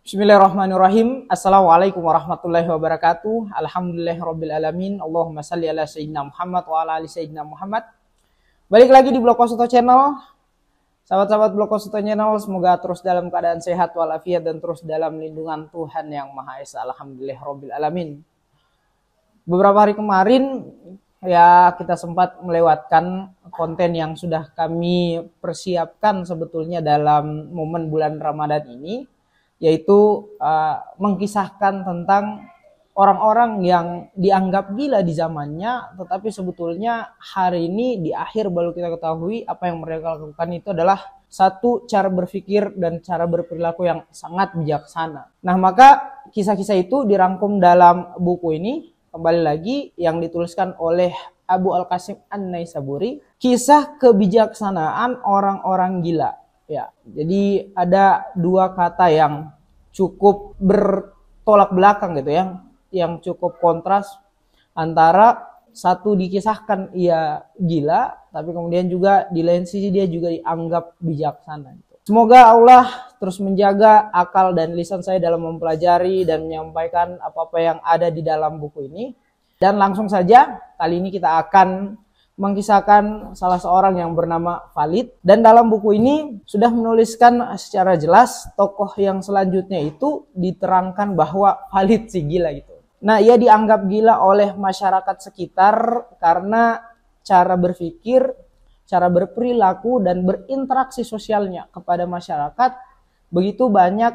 Bismillahirrahmanirrahim. Assalamualaikum warahmatullahi wabarakatuh. Alhamdulillahirabbil alamin. Allahumma shalli ala sayyidina Muhammad wa ala ali sayyidina Muhammad. Balik lagi di Blog Kosuto Channel. Sahabat-sahabat Blog Kosuto Channel, semoga terus dalam keadaan sehat walafiat dan terus dalam lindungan Tuhan yang Maha Esa. Alhamdulillahirabbil alamin. Beberapa hari kemarin ya kita sempat melewatkan konten yang sudah kami persiapkan sebetulnya dalam momen bulan Ramadan ini, yaitu mengkisahkan tentang orang-orang yang dianggap gila di zamannya, tetapi sebetulnya hari ini di akhir baru kita ketahui apa yang mereka lakukan itu adalah satu cara berpikir dan cara berperilaku yang sangat bijaksana. Nah, maka kisah-kisah itu dirangkum dalam buku ini, kembali lagi yang dituliskan oleh Abu Al-Qasim An-Naisaburi, Kisah Kebijaksanaan Orang-orang Gila. Ya, jadi ada dua kata yang cukup bertolak belakang gitu ya, yang cukup kontras antara satu dikisahkan ia gila, tapi kemudian juga di lain sisi dia juga dianggap bijaksana. Semoga Allah terus menjaga akal dan lisan saya dalam mempelajari dan menyampaikan apa-apa yang ada di dalam buku ini. Dan langsung saja kali ini kita akan mengkisahkan salah seorang yang bernama Khalid, dan dalam buku ini sudah menuliskan secara jelas tokoh yang selanjutnya itu diterangkan bahwa Khalid si gila gitu. Nah, ia dianggap gila oleh masyarakat sekitar karena cara berpikir, cara berperilaku dan berinteraksi sosialnya kepada masyarakat begitu banyak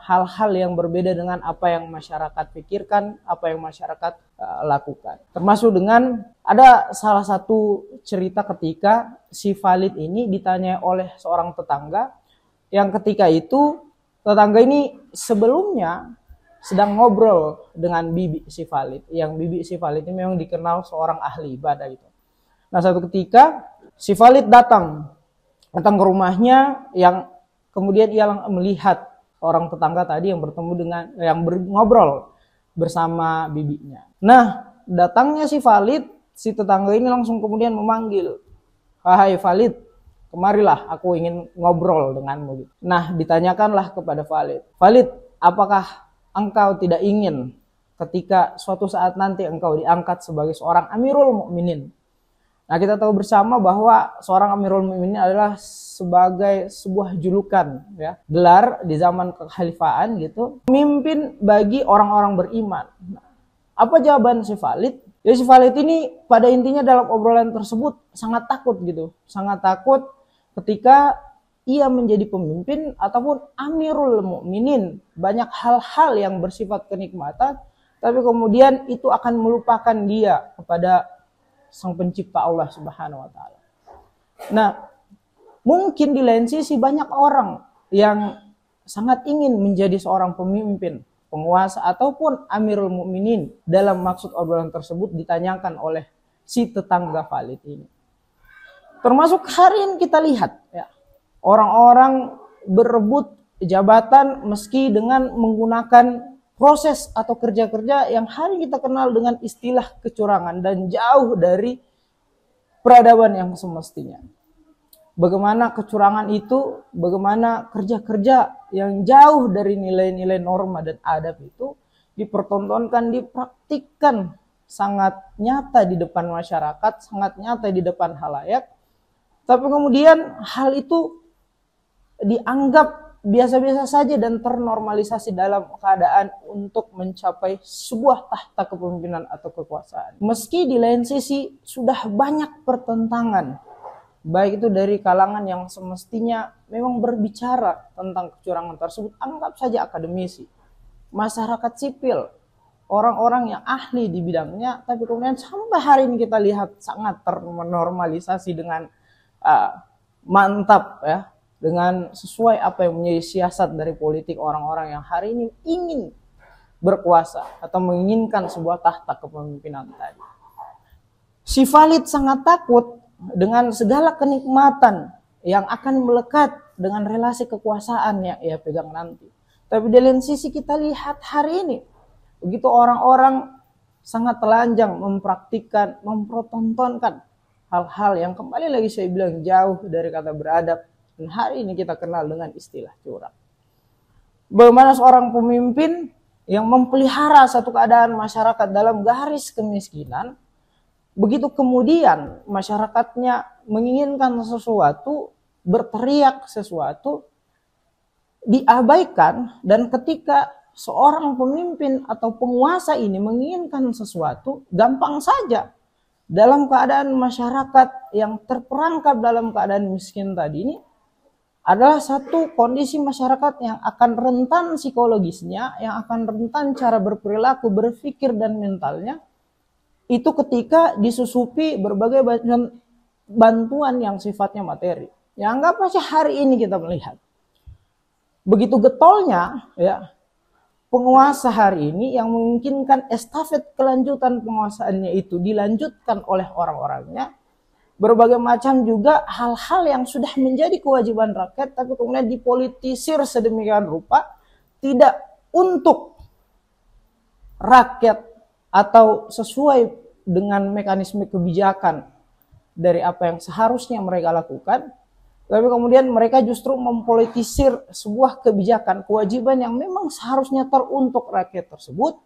hal-hal yang berbeda dengan apa yang masyarakat pikirkan, apa yang masyarakat lakukan. Termasuk dengan ada salah satu cerita ketika si Khalid ini ditanya oleh seorang tetangga, yang ketika itu tetangga ini sebelumnya sedang ngobrol dengan bibi si Khalid, yang bibi si Khalid ini memang dikenal seorang ahli ibadah gitu. Nah, satu ketika si Khalid datang ke rumahnya, yang kemudian ia melihat orang tetangga tadi yang bertemu dengan yang ngobrol bersama bibinya. Nah, datangnya si Khalid, si tetangga ini langsung kemudian memanggil, "Hai Khalid, kemarilah, aku ingin ngobrol denganmu." Nah, ditanyakanlah kepada Khalid, "Khalid, apakah engkau tidak ingin ketika suatu saat nanti engkau diangkat sebagai seorang Amirul Mukminin?" Nah, kita tahu bersama bahwa seorang Amirul Mukminin adalah sebagai sebuah julukan ya, gelar di zaman kekhalifahan gitu, pemimpin bagi orang-orang beriman. Nah, apa jawaban si Khalid? Ya, si Khalid ini pada intinya dalam obrolan tersebut sangat takut gitu, sangat takut ketika ia menjadi pemimpin ataupun Amirul Mukminin. Banyak hal-hal yang bersifat kenikmatan, tapi kemudian itu akan melupakan dia kepada Sang Pencipta Allah Subhanahu wa taala. Nah, mungkin di lain sisi banyak orang yang sangat ingin menjadi seorang pemimpin, penguasa ataupun Amirul Mukminin. Dalam maksud obrolan tersebut ditanyakan oleh si tetangga Khalid ini. Termasuk hari ini kita lihat ya, orang-orang berebut jabatan meski dengan menggunakan proses atau kerja-kerja yang hari kita kenal dengan istilah kecurangan dan jauh dari peradaban yang semestinya. Bagaimana kecurangan itu, bagaimana kerja-kerja yang jauh dari nilai-nilai norma dan adab itu dipertontonkan, dipraktikkan sangat nyata di depan masyarakat, sangat nyata di depan halayak. Tapi kemudian hal itu dianggap biasa-biasa saja dan ternormalisasi dalam keadaan untuk mencapai sebuah tahta kepemimpinan atau kekuasaan. Meski di lain sisi sudah banyak pertentangan, baik itu dari kalangan yang semestinya memang berbicara tentang kecurangan tersebut, anggap saja akademisi, masyarakat sipil, orang-orang yang ahli di bidangnya, tapi kemudian sampai hari ini kita lihat sangat ternormalisasi dengan mantap ya, dengan sesuai apa yang menjadi siasat dari politik orang-orang yang hari ini ingin berkuasa atau menginginkan sebuah tahta kepemimpinan tadi. Si Khalid sangat takut dengan segala kenikmatan yang akan melekat dengan relasi kekuasaan yang ia pegang nanti. Tapi di lain sisi kita lihat hari ini, begitu orang-orang sangat telanjang mempraktikkan, mempertontonkan hal-hal yang kembali lagi saya bilang jauh dari kata beradab. Dan hari ini kita kenal dengan istilah curang. Bagaimana seorang pemimpin yang memelihara satu keadaan masyarakat dalam garis kemiskinan, begitu kemudian masyarakatnya menginginkan sesuatu, berteriak sesuatu, diabaikan, dan ketika seorang pemimpin atau penguasa ini menginginkan sesuatu, gampang saja dalam keadaan masyarakat yang terperangkap dalam keadaan miskin tadi ini adalah satu kondisi masyarakat yang akan rentan psikologisnya, yang akan rentan cara berperilaku, berpikir, dan mentalnya, itu ketika disusupi berbagai bantuan yang sifatnya materi. Ya anggap aja hari ini kita melihat begitu getolnya ya penguasa hari ini yang memungkinkan estafet kelanjutan penguasaannya itu dilanjutkan oleh orang-orangnya. Berbagai macam juga hal-hal yang sudah menjadi kewajiban rakyat tapi kemudian dipolitisir sedemikian rupa tidak untuk rakyat atau sesuai dengan mekanisme kebijakan dari apa yang seharusnya mereka lakukan, tapi kemudian mereka justru mempolitisir sebuah kebijakan, kewajiban yang memang seharusnya teruntuk rakyat tersebut,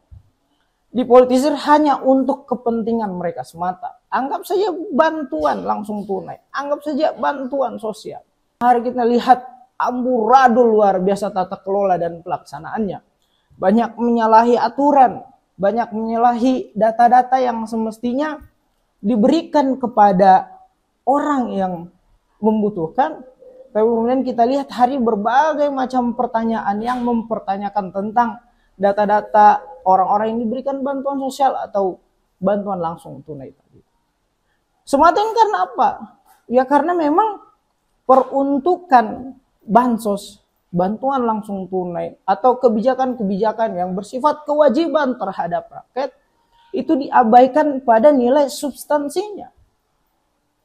dipolitisir hanya untuk kepentingan mereka semata. Anggap saja bantuan langsung tunai, anggap saja bantuan sosial. Hari kita lihat amburadul luar biasa tata kelola dan pelaksanaannya. Banyak menyalahi aturan, banyak menyalahi data-data yang semestinya diberikan kepada orang yang membutuhkan. Tapi kemudian kita lihat hari berbagai macam pertanyaan yang mempertanyakan tentang data-data orang-orang yang diberikan bantuan sosial atau bantuan langsung tunai tadi. Semata ini karena apa? Ya karena memang peruntukan bansos, bantuan langsung tunai, atau kebijakan-kebijakan yang bersifat kewajiban terhadap rakyat, itu diabaikan pada nilai substansinya.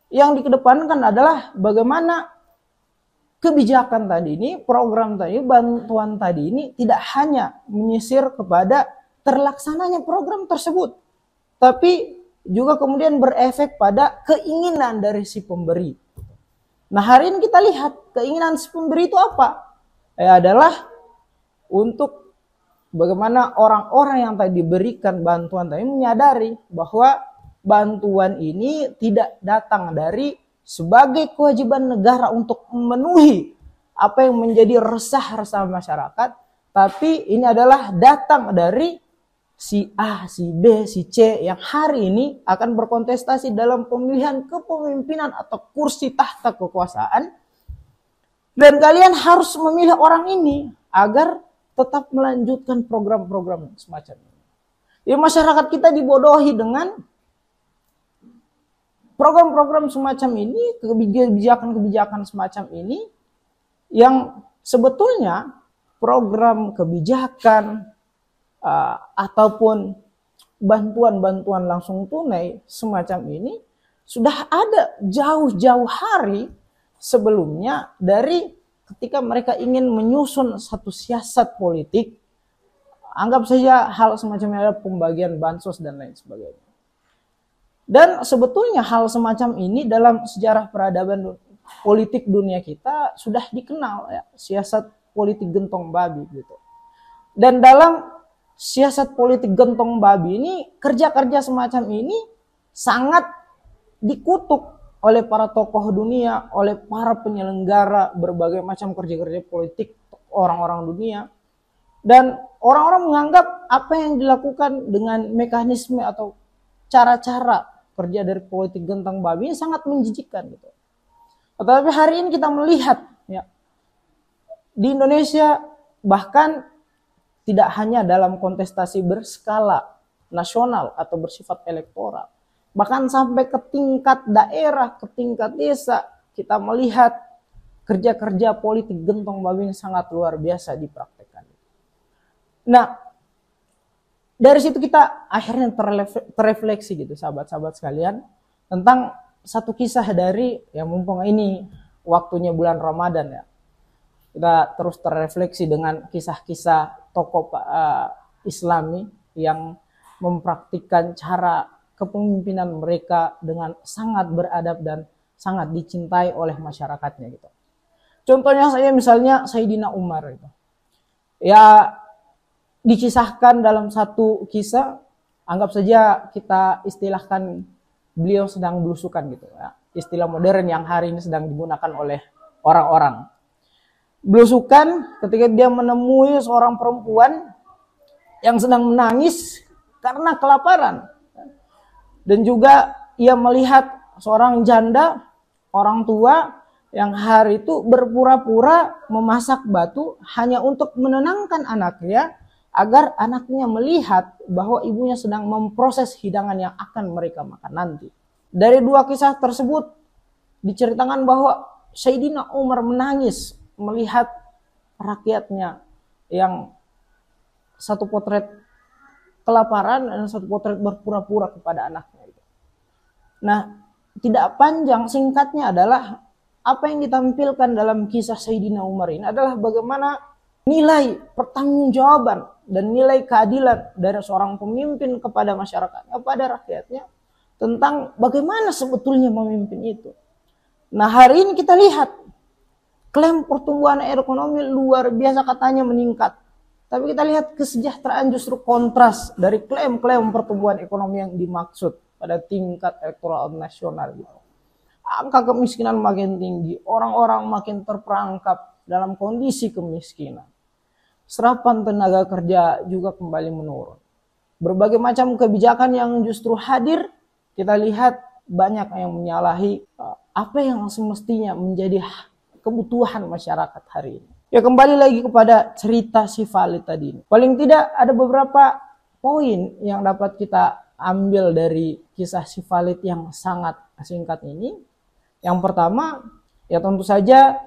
Yang dikedepankan adalah bagaimana kebijakan tadi ini, program tadi, bantuan tadi ini tidak hanya menyisir kepada terlaksananya program tersebut, tapi juga kemudian berefek pada keinginan dari si pemberi. Nah hari ini kita lihat keinginan si pemberi itu apa? Adalah untuk bagaimana orang-orang yang tadi diberikan bantuan tadi menyadari bahwa bantuan ini tidak datang dari sebagai kewajiban negara untuk memenuhi apa yang menjadi resah-resah masyarakat, tapi ini adalah datang dari si A, si B, si C yang hari ini akan berkontestasi dalam pemilihan kepemimpinan atau kursi tahta kekuasaan. Dan kalian harus memilih orang ini agar tetap melanjutkan program-program semacam ini. Ya, masyarakat kita dibodohi dengan program-program semacam ini, kebijakan-kebijakan semacam ini, yang sebetulnya program kebijakan ataupun bantuan-bantuan langsung tunai semacam ini sudah ada jauh-jauh hari sebelumnya dari ketika mereka ingin menyusun satu siasat politik. Anggap saja hal semacam ini adalah pembagian bansos dan lain sebagainya. Dan sebetulnya hal semacam ini dalam sejarah peradaban politik dunia kita sudah dikenal ya, siasat politik gentong babi gitu. Dan dalam siasat politik gentong babi ini, kerja-kerja semacam ini sangat dikutuk oleh para tokoh dunia, oleh para penyelenggara berbagai macam kerja-kerja politik orang-orang dunia. Dan orang-orang menganggap apa yang dilakukan dengan mekanisme atau cara-cara kerja dari politik gentong babi ini sangat menjijikkan gitu. Tetapi hari ini kita melihat ya, di Indonesia bahkan tidak hanya dalam kontestasi berskala nasional atau bersifat elektoral, bahkan sampai ke tingkat daerah, ke tingkat desa, kita melihat kerja-kerja politik gentong babi yang sangat luar biasa dipraktekkan. Nah, dari situ kita akhirnya terrefleksi gitu sahabat-sahabat sekalian tentang satu kisah dari, ya mumpung ini waktunya bulan Ramadan ya, kita terus terrefleksi dengan kisah-kisah tokoh Islami yang mempraktikkan cara kepemimpinan mereka dengan sangat beradab dan sangat dicintai oleh masyarakatnya gitu. Contohnya saya misalnya Sayyidina Umar itu. Ya, dikisahkan dalam satu kisah, anggap saja kita istilahkan beliau sedang belusukan gitu ya. Istilah modern yang hari ini sedang digunakan oleh orang-orang. Belusukan ketika dia menemui seorang perempuan yang sedang menangis karena kelaparan. Dan juga ia melihat seorang janda, orang tua yang hari itu berpura-pura memasak batu hanya untuk menenangkan anaknya, agar anaknya melihat bahwa ibunya sedang memproses hidangan yang akan mereka makan nanti. Dari dua kisah tersebut diceritakan bahwa Sayyidina Umar menangis melihat rakyatnya yang satu potret kelaparan dan satu potret berpura-pura kepada anaknya. Nah, tidak panjang, singkatnya adalah apa yang ditampilkan dalam kisah Sayyidina Umar ini adalah bagaimana nilai pertanggungjawaban dan nilai keadilan dari seorang pemimpin kepada masyarakat, kepada rakyatnya, tentang bagaimana sebetulnya memimpin itu. Nah, hari ini kita lihat klaim pertumbuhan ekonomi luar biasa katanya meningkat. Tapi kita lihat kesejahteraan justru kontras dari klaim-klaim pertumbuhan ekonomi yang dimaksud pada tingkat elektoral nasional gitu. Angka kemiskinan makin tinggi, orang-orang makin terperangkap dalam kondisi kemiskinan. Serapan tenaga kerja juga kembali menurun. Berbagai macam kebijakan yang justru hadir, kita lihat banyak yang menyalahi apa yang semestinya menjadi kebutuhan masyarakat hari ini. Ya, kembali lagi kepada cerita si Valid tadi. Paling tidak ada beberapa poin yang dapat kita ambil dari kisah si Valid yang sangat singkat ini. Yang pertama, ya tentu saja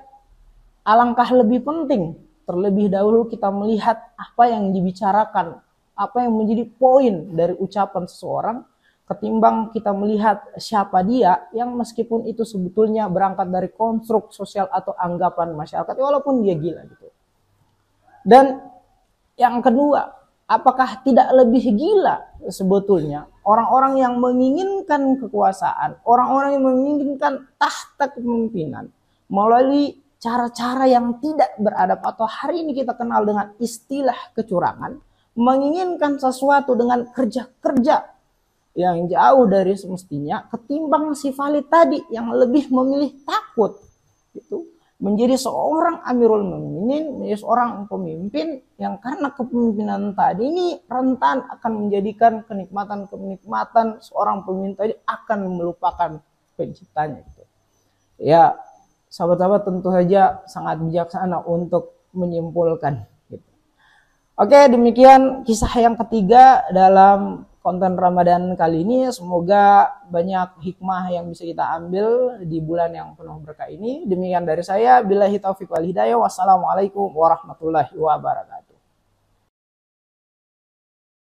alangkah lebih penting terlebih dahulu kita melihat apa yang dibicarakan, apa yang menjadi poin dari ucapan seseorang, ketimbang kita melihat siapa dia yang meskipun itu sebetulnya berangkat dari konstruk sosial atau anggapan masyarakat, walaupun dia gila gitu. Dan yang kedua, apakah tidak lebih gila sebetulnya orang-orang yang menginginkan kekuasaan, orang-orang yang menginginkan tahta kepemimpinan melalui cara-cara yang tidak beradab atau hari ini kita kenal dengan istilah kecurangan, menginginkan sesuatu dengan kerja-kerja yang jauh dari semestinya, ketimbang si Valid tadi yang lebih memilih takut gitu, menjadi seorang Amirul Mukminin, menjadi seorang pemimpin yang karena kepemimpinan tadi ini rentan akan menjadikan kenikmatan seorang pemimpin tadi akan melupakan penciptanya gitu. Ya, sahabat-sahabat tentu saja sangat bijaksana untuk menyimpulkan gitu. Oke, demikian kisah yang ketiga dalam konten Ramadan kali ini. Semoga banyak hikmah yang bisa kita ambil di bulan yang penuh berkah ini. Demikian dari saya, billahi taufiq wal hidayah. Wassalamualaikum warahmatullahi wabarakatuh.